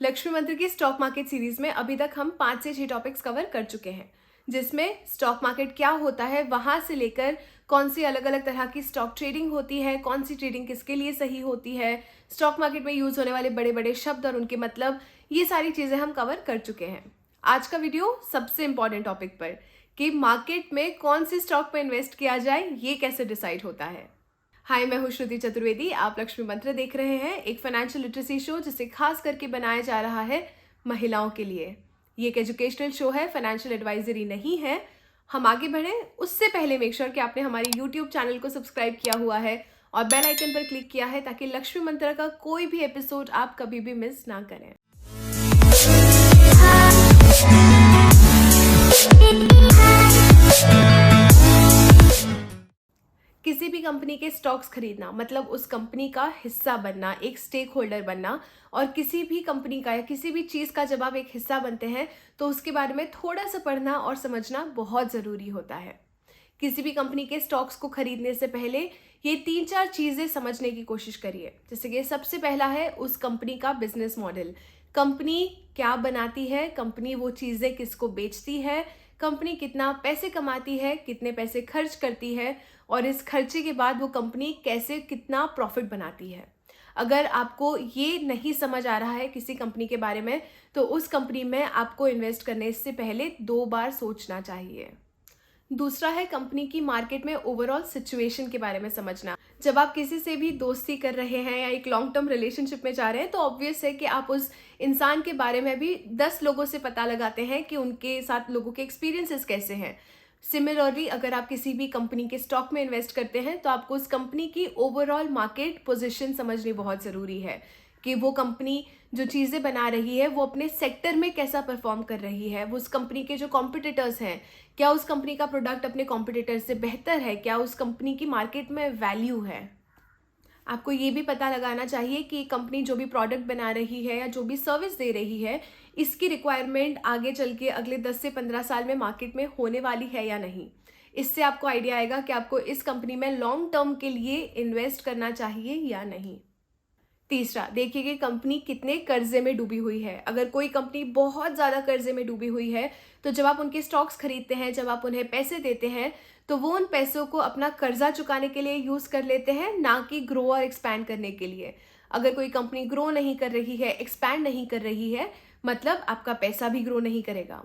लक्ष्मी मंत्र की stock market series में अभी तक हम 5 से 6 टॉपिक्स कवर कर चुके हैं, जिसमें स्टॉक मार्केट क्या होता है, वहां से लेकर कौन सी अलग अलग तरह की स्टॉक ट्रेडिंग होती है, कौन सी ट्रेडिंग किसके लिए सही होती है, स्टॉक मार्केट में यूज होने वाले बड़े बड़े शब्द और उनके मतलब, ये सारी चीजें हम कवर कर चुके हैं। आज का वीडियो सबसे इंपॉर्टेंट टॉपिक पर कि मार्केट में कौन सी स्टॉक पर इन्वेस्ट किया जाए, ये कैसे डिसाइड होता है। हाय, मैं हूँ श्रुति चतुर्वेदी। आप लक्ष्मी मंत्र देख रहे हैं, एक फाइनेंशियल लिटरेसी शो जिसे खास करके बनाया जा रहा है महिलाओं के लिए। ये एक एजुकेशनल शो है, फाइनेंशियल एडवाइजरी नहीं है। हम आगे बढ़ें उससे पहले मेक श्योर कि आपने हमारे यूट्यूब चैनल को सब्सक्राइब किया हुआ है और बेल आइकन पर क्लिक किया है, ताकि लक्ष्मी मंत्र का कोई भी एपिसोड आप कभी भी मिस ना करें। किसी भी कंपनी के स्टॉक्स खरीदना मतलब उस कंपनी का हिस्सा बनना, एक स्टेक होल्डर बनना। और किसी भी कंपनी का या किसी भी चीज़ का जब आप एक हिस्सा बनते हैं तो उसके बारे में थोड़ा सा पढ़ना और समझना बहुत ज़रूरी होता है। किसी भी कंपनी के स्टॉक्स को खरीदने से पहले ये 3-4 चीज़ें समझने की कोशिश करिए। जैसे कि सबसे पहला है उस कंपनी का बिजनेस मॉडल। कंपनी क्या बनाती है, कंपनी वो चीज़ें किसको बेचती है, कंपनी कितना पैसे कमाती है, कितने पैसे खर्च करती है, और इस खर्चे के बाद वो कंपनी कैसे कितना प्रॉफिट बनाती है। अगर आपको ये नहीं समझ आ रहा है किसी कंपनी के बारे में, तो उस कंपनी में आपको इन्वेस्ट करने से पहले 2 बार सोचना चाहिए। दूसरा है कंपनी की मार्केट में ओवरऑल सिचुएशन के बारे में समझना। जब आप किसी से भी दोस्ती कर रहे हैं या एक लॉन्ग टर्म रिलेशनशिप में जा रहे हैं, तो ऑब्वियस है कि आप उस इंसान के बारे में भी 10 लोगों से पता लगाते हैं कि उनके साथ लोगों के एक्सपीरियंसेस कैसे हैं। सिमिलरली अगर आप किसी भी कंपनी के स्टॉक में इन्वेस्ट करते हैं, तो आपको उस कंपनी की ओवरऑल मार्केट पोजीशन समझनी बहुत ज़रूरी है कि वो कंपनी जो चीज़ें बना रही है वो अपने सेक्टर में कैसा परफॉर्म कर रही है। वो उस कंपनी के जो कॉम्पिटिटर्स हैं, क्या उस कंपनी का प्रोडक्ट अपने कॉम्पिटिटर से बेहतर है, क्या उस कंपनी की मार्केट में वैल्यू है। आपको ये भी पता लगाना चाहिए कि कंपनी जो भी प्रोडक्ट बना रही है या जो भी सर्विस दे रही है, इसकी रिक्वायरमेंट आगे चल के अगले 10 से 15 साल में मार्केट में होने वाली है या नहीं। इससे आपको आइडिया आएगा कि आपको इस कंपनी में लॉन्ग टर्म के लिए इन्वेस्ट करना चाहिए या नहीं। तीसरा, देखिए कि कंपनी कितने कर्जे में डूबी हुई है। अगर कोई कंपनी बहुत ज़्यादा कर्जे में डूबी हुई है, तो जब आप उनके स्टॉक्स खरीदते हैं, जब आप उन्हें पैसे देते हैं, तो वो उन पैसों को अपना कर्जा चुकाने के लिए यूज़ कर लेते हैं, ना कि ग्रो और एक्सपैंड करने के लिए। अगर कोई कंपनी ग्रो नहीं कर रही है, एक्सपैंड नहीं कर रही है, मतलब आपका पैसा भी ग्रो नहीं करेगा।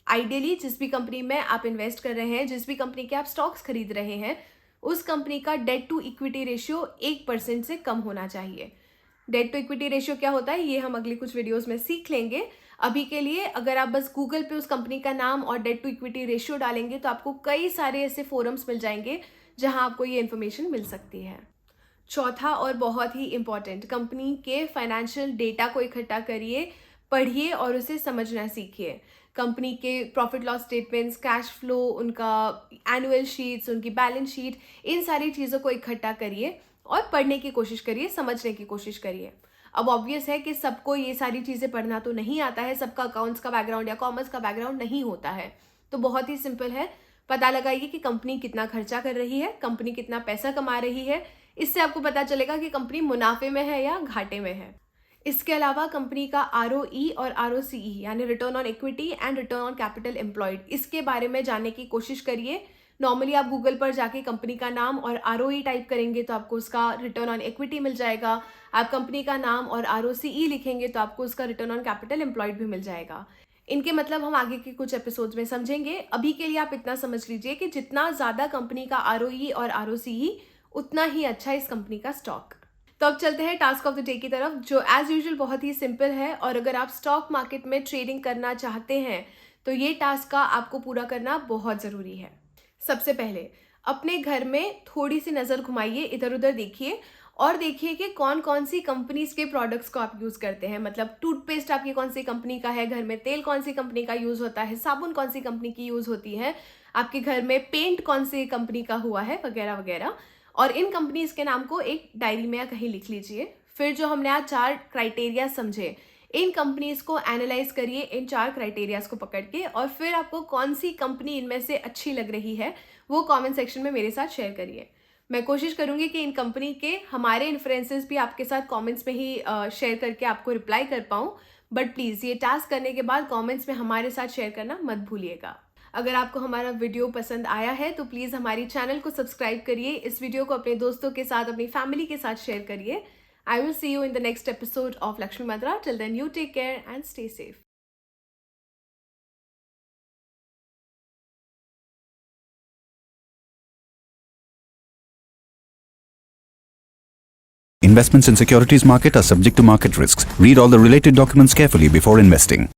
आइडियली जिस भी कंपनी में आप इन्वेस्ट कर रहे हैं, जिस भी कंपनी के आप स्टॉक्स खरीद रहे हैं, उस कंपनी का डेट टू इक्विटी रेशियो 1% से कम होना चाहिए। डेट टू इक्विटी रेशियो क्या होता है, ये हम अगली कुछ वीडियोस में सीख लेंगे। अभी के लिए अगर आप बस गूगल पे उस कंपनी का नाम और डेट टू इक्विटी रेशियो डालेंगे, तो आपको कई सारे ऐसे फोरम्स मिल जाएंगे जहां आपको ये इन्फॉर्मेशन मिल सकती है। चौथा और बहुत ही इंपॉर्टेंट, कंपनी के फाइनेंशियल डेटा को इकट्ठा करिए, पढ़िए और उसे समझना सीखिए। कंपनी के profit loss statements, cash flow, उनका एनुअल शीट्स, उनकी बैलेंस शीट, इन सारी चीज़ों को इकट्ठा करिए और पढ़ने की कोशिश करिए, समझने की कोशिश करिए। अब ऑब्वियस है कि सबको ये सारी चीज़ें पढ़ना तो नहीं आता है, सबका अकाउंट्स का बैकग्राउंड या कॉमर्स का बैकग्राउंड नहीं होता है। तो बहुत ही सिंपल है, पता लगाइए कि कंपनी कितना खर्चा कर रही है, कंपनी कितना पैसा कमा रही है। इससे आपको पता चलेगा कि कंपनी मुनाफे में है या घाटे में है। इसके अलावा कंपनी का ROE और ROCE यानी return on equity and return on capital employed, इसके बारे में जानने की कोशिश करिए। नॉर्मली आप गूगल पर जाके कंपनी का नाम और ROE टाइप करेंगे तो आपको उसका रिटर्न ऑन इक्विटी मिल जाएगा। आप कंपनी का नाम और ROCE लिखेंगे तो आपको उसका रिटर्न ऑन कैपिटल एम्प्लॉयड भी मिल जाएगा। इनके मतलब हम आगे के कुछ एपिसोड्स में समझेंगे। अभी के लिए आप इतना समझ लीजिए कि जितना ज़्यादा कंपनी का ROE और ROCE, उतना ही अच्छा इस कंपनी का स्टॉक। तो अब चलते हैं टास्क ऑफ द डे की तरफ, जो एज यूजुअल बहुत ही सिंपल है। और अगर आप स्टॉक मार्केट में ट्रेडिंग करना चाहते हैं, तो ये टास्क का आपको पूरा करना बहुत ज़रूरी है। सबसे पहले अपने घर में थोड़ी सी नज़र घुमाइए, इधर उधर देखिए और देखिए कि कौन कौन सी कंपनीज के प्रोडक्ट्स को आप यूज़ करते हैं। मतलब टूथपेस्ट आपकी कौन सी कंपनी का है, घर में तेल कौन सी कंपनी का यूज़ होता है, साबुन कौन सी कंपनी की यूज़ होती है, आपके घर में पेंट कौन सी कंपनी का हुआ है, वगैरह वगैरह। और इन कंपनीज के नाम को एक डायरी में या कहीं लिख लीजिए। फिर जो हमने आज 4 क्राइटेरिया समझे, इन कंपनीज को एनालाइज करिए इन 4 क्राइटेरियाज को पकड़ के, और फिर आपको कौन सी कंपनी इनमें से अच्छी लग रही है वो कमेंट सेक्शन में मेरे साथ शेयर करिए। मैं कोशिश करूँगी कि इन कंपनी के हमारे इन्फ्लुएंसेस भी आपके साथ कमेंट्स में ही शेयर करके आपको रिप्लाई कर पाऊँ। बट प्लीज़ ये टास्क करने के बाद कमेंट्स में हमारे साथ शेयर करना मत भूलिएगा। अगर आपको हमारा वीडियो पसंद आया है तो प्लीज़ हमारी चैनल को सब्सक्राइब करिए, इस वीडियो को अपने दोस्तों के साथ, अपनी फैमिली के साथ शेयर करिए। I will see you in the next episode of Lakshmi Mantra. Till then you take care and stay safe. Investments in securities market are subject to market risks. Read all the related documents carefully before investing.